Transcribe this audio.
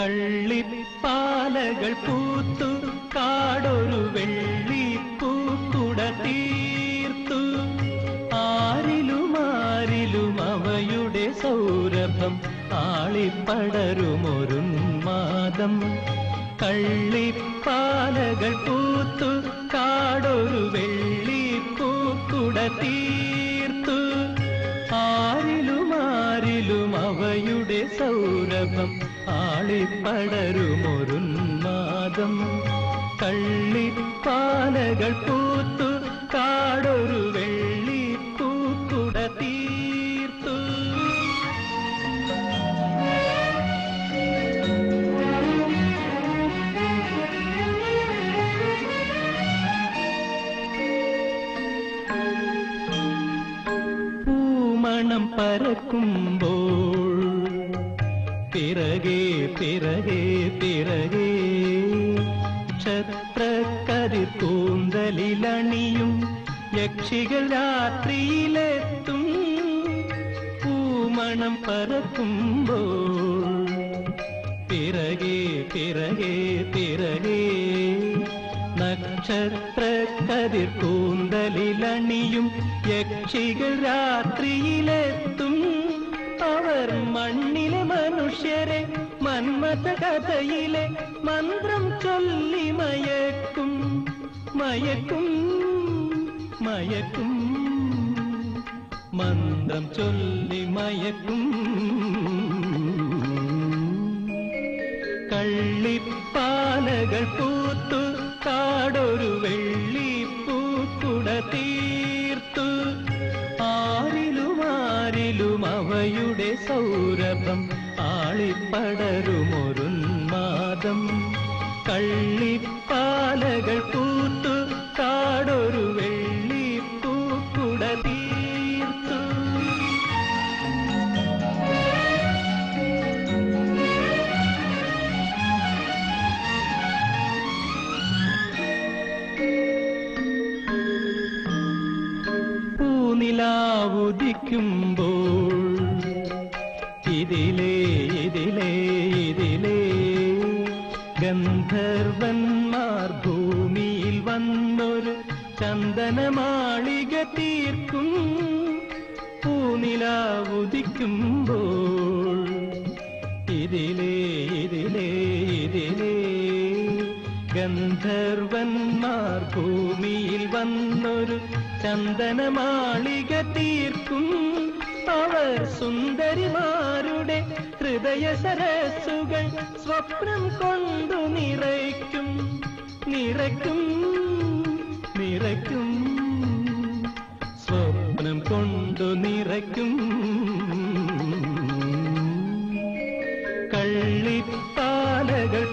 കള്ളിപ്പാലകൾ പൂത്തു കാടൊരു വെള്ളിപ്പൂക്കുട തീർത്തു. ആരിലും അവയുടെ സൗരഭം ആളിപ്പടരുമൊരുന്മാദം. കള്ളിപ്പാലകൾ പൂത്തു കാടൊരു വെള്ളിപ്പൂക്കുട തീർത്തു. ആരിലും അവയുടെ സൗരഭം ആളിപ്പടരുമൊരുന്മാദം. കള്ളിപ്പാലകൾ പൂത്തു കാടൊരു വെള്ളിപ്പൂക്കുട തീർത്തു. പൂമണം പരക്കുമ്പോൾ പിറകെ പിറകെ പിറകെ ക്ഷത്രക്കതിർ കൂന്തലിലണിയും യക്ഷികൾ രാത്രിയിലെത്തും. പൂമണം പരക്കുമ്പോൾ പിറകെ പിറകെ പിറകെ നക്ഷത്രക്കതിർ കൂന്തലിലണിയും യക്ഷികൾ രാത്രിയിലെത്തും. അവർ മണ്ണിലെ മനുഷ്യരെ മന്മഥ കഥയിലെ മന്ത്രം ചൊല്ലി മയക്കും മയക്കും മയക്കും. മന്ത്രം ചൊല്ലി മയക്കും. കള്ളിപ്പാലകൾ പൂത്തു കാടൊരു വെള്ളിപ്പൂക്കുട തീർത്തു. ആരിലും അവയുടെ സൗരഭം ആളിപ്പടരുമൊരുന്മാദം. കള്ളിപ്പാലകൾ പൂത്തു കാടൊരു വെള്ളിപ്പൂക്കുട തീർത്തു. പൂനിലാവുദിക്കുമ്പോൾ ഇതിലേ ഇതിലേ ഇതിലേ ഗന്ധർവന്മാർ ഭൂമിയിൽ വന്നൊരു ചന്ദനമാളിക തീർക്കും. പൂനിലാവുദിക്കുമ്പോൾ ഇതിലേ ഇതിലേ ഇതിലേ ഗന്ധർവന്മാർ ഭൂമിയിൽ വന്നൊരു ചന്ദനമാളിക തീർക്കും. അവർ സുന്ദരിമാരുടെ ഹൃദയ സരസ്സുകൾ സ്വപ്നം കൊണ്ടു നിറയ്ക്കും നിറയ്ക്കും നിറയ്ക്കും. സ്വപ്നം കൊണ്ടു നിറയ്ക്കും. കള്ളിപ്പാലകൾ